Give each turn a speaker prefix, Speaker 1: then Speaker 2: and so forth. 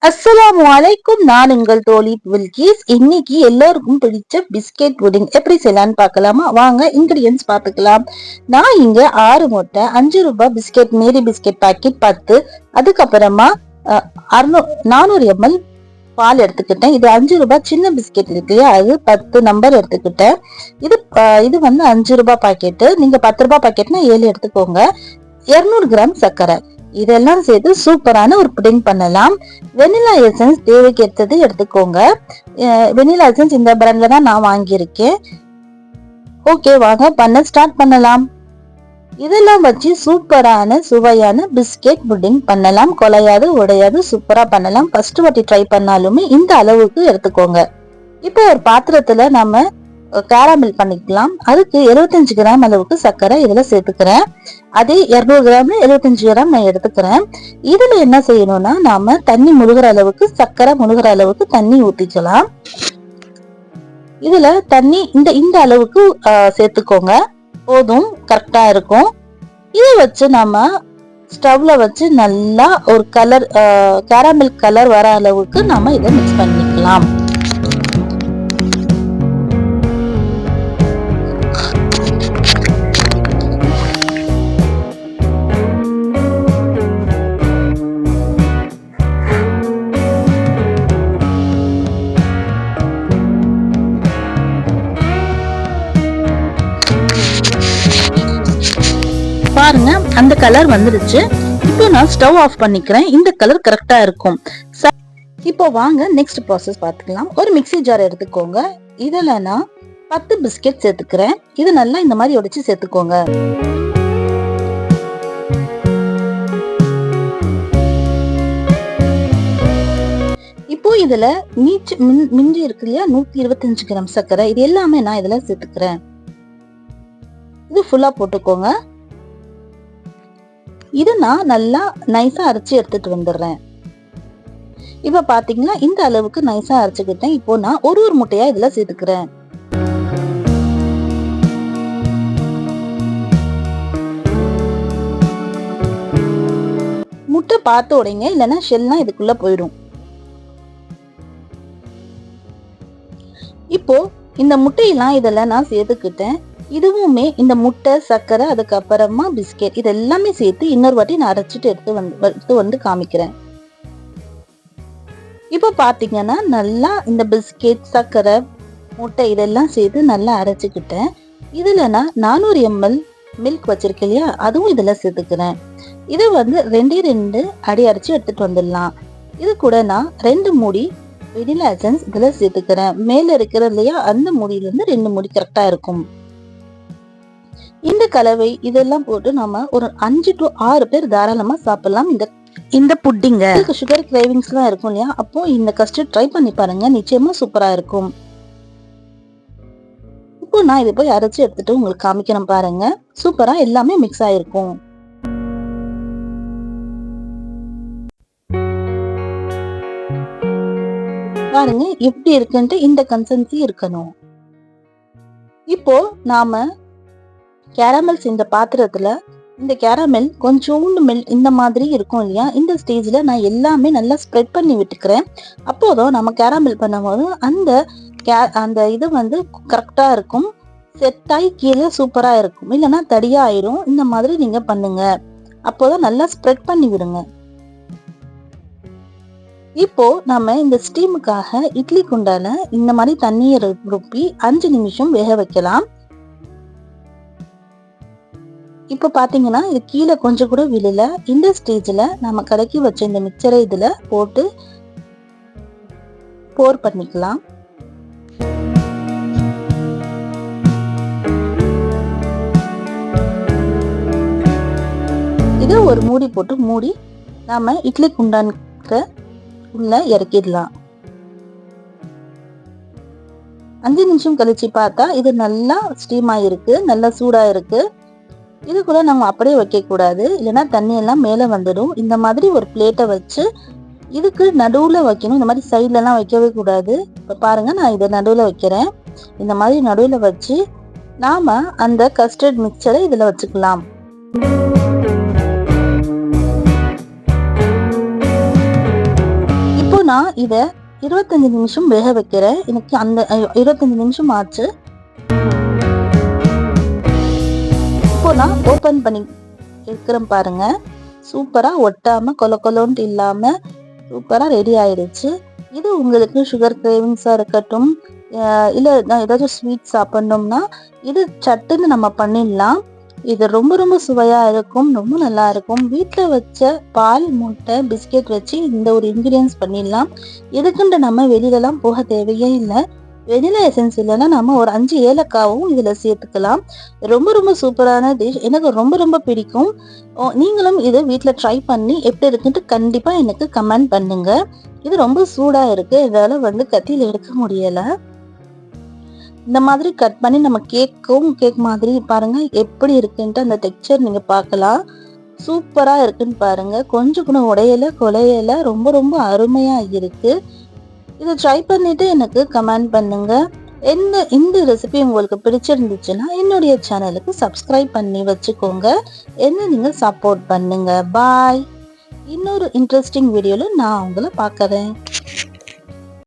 Speaker 1: அஸ்ஸலாமு அலைக்கும். நான் உங்கள் தோழி பில்கிஸ். இன்னைக்கு எல்லாருக்கும் பிடிச்ச பிஸ்கெட் புடிங் எப்படி செய்யலான்னு பார்க்கலாமா? வாங்க இன்கிரியன்ஸ் பார்த்துக்கலாம். நான் இங்க 6 முட்டை, 5 ரூபாய் பிஸ்கெட், மேரி பிஸ்கெட் பாக்கெட் 10, அதுக்கப்புறமா 400 ml பால் எடுத்துக்கிட்டேன். இது 5 ரூபாய் சின்ன பிஸ்கெட் இருக்கு இல்லையா, அது 10 நம்பர் எடுத்துக்கிட்டேன். இது வந்து 5 ரூபாய் பாக்கெட்டு. நீங்க 10 ரூபாய் பாக்கெட்னா 7 எடுத்துக்கோங்க. 200 கிராம் சர்க்கரை, இதெல்லாம் சேர்த்து சூப்பரான ஒரு புடிங் பண்ணலாம். வெனிலா எசன்ஸ் தேவைக்கு ஏற்றது எடுத்துக்கோங்க. வெனிலா எசன்ஸ் இந்த பிராண்ட்ல தான் நான் வாங்கியிருக்கேன். ஓகே, வாங்க பண்ண ஸ்டார்ட் பண்ணலாம். இதெல்லாம் வச்சு சூப்பரான சுவையான பிஸ்கெட் புட்டிங் பண்ணலாம். குலையாது உடையாது சூப்பரா பண்ணலாம். ஃபர்ஸ்ட் வாட்டி ட்ரை பண்ணாலுமே இந்த அளவுக்கு எடுத்துக்கோங்க. இப்போ ஒரு பாத்திரத்துல நம்ம கேரமல் பண்ணிக்கலாம். அதுக்கு 75 கிராம் அளவுக்கு சர்க்கரை இதுல சேர்த்துக்கிறேன். அதே 200 கிராம் 75 கிராம் நான் எடுத்துக்கிறேன். இதுல என்ன செய்யணும்னா, நாம தண்ணி முழுகிற அளவுக்கு, சர்க்கரை முழுகிற அளவுக்கு தண்ணி ஊத்திக்கலாம். இதுல தண்ணி இந்த அளவுக்கு சேர்த்துக்கோங்க, போதும், கரெக்டா இருக்கும். இதை வச்சு நம்ம ஸ்டவ்ல வச்சு நல்லா ஒரு கலர், கேரமல் கலர் வர அளவுக்கு நாம இதை மிக்ஸ் பண்ணிக்கலாம். பாருங்க, அந்த கலர் வந்துருச்சு. இப்போ நான் ஸ்டவ் ஆஃப் பண்ணிக்கிறேன். இந்த கலர் கரெக்டா இருக்கும். இப்போ வாங்க நெக்ஸ்ட் ப்ராசஸ் பார்த்துக்கலாம். ஒரு மிக்ஸி ஜார் எடுத்துக்கோங்க. இதுல நான் 10 பிஸ்கெட் சேர்த்துக்கிறேன். இது நல்லா இந்த மாதிரி உடைச்சு சேர்த்துக்கோங்க. இப்போ இதுல மிஞ்சி இருக்கு இல்லையா, 125 கிராம் சர்க்கரை, இது எல்லாமே நான் இதுல சேர்த்துக்கிறேன். இது ஃபுல்லா போட்டுக்கோங்க. இது நான் நல்லா நைஸா அரைச்சி எடுத்துட்டு வந்துடுறேன். இப்ப பாத்தீங்கன்னா இந்த அளவுக்கு நைஸா அரைச்சுக்கிட்டேன். இப்போ நான் ஒரு முட்டையா இதுல சேர்த்துக்கிறேன். முட்டை பார்த்து உடைங்க, இல்லைன்னா ஷெல்லாம் இதுக்குள்ள போயிடும். இப்போ இந்த முட்டையெல்லாம் இதுல நான் சேர்த்துக்கிட்டேன். இதுவுமே இந்த முட்டை, சர்க்கரை, அதுக்கப்புறமா பிஸ்கெட், இது எல்லாமே சேர்த்து இன்னொரு வாட்டி நான் அரைச்சிட்டு எடுத்து வந்து காமிக்கிறேன். இப்போ பாத்தீங்கன்னா நல்லா இந்த பிஸ்கெட், சர்க்கரை, முட்டை இதெல்லாம் சேர்த்து நல்லா அரைச்சுக்கிட்டேன். இதுல நான் 400 ml மில்க் வச்சிருக்கேன் இல்லையா, அதுவும் இதுல சேர்த்துக்கிறேன். இதை வந்து 2 அடி அரைச்சு எடுத்துட்டு வந்துடலாம். இது கூட நான் 2 மூடி வெனிலா எசன்ஸ் இதுல சேர்த்துக்கிறேன். மேல இருக்கிற இல்லையா, அந்த மூடியில இருந்து 2 மூடி கரெக்டா இருக்கும். இந்த கலவை இதெல்லாம் போட்டு நம்ம ஒரு 5 to 6 பேர் தாராளமா சாப்பிடலாம். இந்த புட்டிங்க சுகர் கிரேவிங்ஸ் எல்லாம் இருக்கும் இல்லையா, அப்போ இந்த கஸ்டர்ட் ட்ரை பண்ணி பாருங்க, நிச்சயமா சூப்பரா இருக்கும். இப்போ நான் இதை போய் அரைச்சு எடுத்துட்டு உங்களுக்கு காமிக்கணும். பாருங்க, சூப்பரா எல்லாமே மிக்ஸ் ஆயிருக்கும். பாருங்க எப்படி இருக்குன்ட்டு, இந்த கன்சிஸ்டன்சி இருக்கணும். இப்போ நாம கேரமல்ஸ் இந்த பாத்திரத்துல, இந்த கேரமல் கொஞ்சோண்டு இந்த மாதிரி இருக்கும் இல்லையா, இந்த ஸ்டேஜ்ல நான் எல்லாமே நல்லா ஸ்ப்ரெட் பண்ணி விட்டுக்கிறேன். அப்போதான் நம்ம கேரமல் பண்ணும்போது அந்த இது வந்து கரெக்டா இருக்கும். செட்டாய் கீழே சூப்பரா இருக்கும். இல்லைன்னா தடியா ஆயிரும். இந்த மாதிரி நீங்க பண்ணுங்க. அப்போதான் நல்லா ஸ்ப்ரெட் பண்ணி விடுங்க. இப்போ நம்ம இந்த ஸ்டீமுக்காக இட்லி குண்டால இந்த மாதிரி தண்ணியை ரொப்பி 5 நிமிஷம் வேக வைக்கலாம். இப்ப பாத்தீங்கன்னா இது கீழே கொஞ்சம் கூட விழல. இந்த ஸ்டேஜ்ல நம்ம கலக்கி வச்ச இந்த மிக்சரை இதுல போட்டு போர் பண்ணிக்கலாம். இதை ஒரு மூடி போட்டு மூடி நாம இட்லி குண்டானுக்கு உள்ள இறக்கிடலாம். 5 நிமிஷம் கழிச்சு பார்த்தா இது நல்லா ஸ்டீம் ஆயிருக்கு, நல்லா சூடா இருக்கு. இது கூட நம்ம அப்படியே வைக்க கூடாது, இல்லைன்னா தண்ணி எல்லாம் மேல வந்துடும். இந்த மாதிரி ஒரு பிளேட்டை வச்சு இதுக்கு நடுவுல வைக்கணும். இந்த மாதிரி சைட்ல எல்லாம் வைக்கவே கூடாது. இப்ப பாருங்க, நான் இதை நடுவுல வைக்கிறேன். இந்த மாதிரி நடுவுல வச்சு நாம அந்த கஸ்டர்ட் மிக்சரை இதுல வச்சுக்கலாம். இப்போ நான் இதை 25 நிமிஷம் வேக வைக்கிறேன். எனக்கு அந்த 25 நிமிஷம் ஆச்சு. இப்போ நான் ஓப்பன் பண்ணி எடுக்கிறேன் பாருங்க. சூப்பரா ஒட்டாம கொல கொலோன்ட்டு இல்லாம சூப்பரா ரெடி ஆயிடுச்சு. இது உங்களுக்கு சுகர் கிரேவிங்ஸா இருக்கட்டும், இல்ல நான் ஏதாச்சும் ஸ்வீட் சாப்பிடணும்னா இது சட்டுன்னு நம்ம பண்ணிடலாம். இது ரொம்ப ரொம்ப சுவையா இருக்கும், ரொம்ப நல்லா இருக்கும். வீட்டில் வச்ச பால், முட்டை, பிஸ்கெட் வச்சு இந்த ஒரு இன்கிரியன்ஸ் பண்ணிடலாம். எதுக்குன்ற நம்ம வெளியிலலாம் போக தேவையே இல்லை. வெனிலா எசன்ஸ் இல்லைன்னா நம்ம ஒரு 5 ஏலக்காவும் இதுல சேர்த்துக்கலாம். ரொம்ப ரொம்ப சூப்பரான டிஷ், எனக்கு ரொம்ப ரொம்ப பிடிக்கும். நீங்களும் இதை வீட்டில் ட்ரை பண்ணி எப்படி இருக்குன்ட்டு கண்டிப்பா எனக்கு கமெண்ட் பண்ணுங்க. இது ரொம்ப சூடா இருக்கு, இதால கத்தியில எடுக்க முடியல. இந்த மாதிரி கட் பண்ணி நம்ம கேக் மாதிரி பாருங்க எப்படி இருக்குன்ட்டு அந்த டெக்ஸ்சர் நீங்க பார்க்கலாம். சூப்பரா இருக்குன்னு பாருங்க. கொஞ்சம் கூட உடையல கொலையல, ரொம்ப ரொம்ப அருமையா இருக்கு. இதை ட்ரை பண்ணிட்டு எனக்கு கமெண்ட் பண்ணுங்க. இந்த ரெசிபி உங்களுக்கு பிடிச்சிருந்துச்சுன்னா என்னுடைய சேனலுக்கு சப்ஸ்கிரைப் பண்ணி வச்சுக்கோங்க. என்ன நீங்க சப்போர்ட் பண்ணுங்க. பாய். இன்னொரு இன்ட்ரெஸ்டிங் வீடியோல நான் உங்களை பார்க்கறேன்.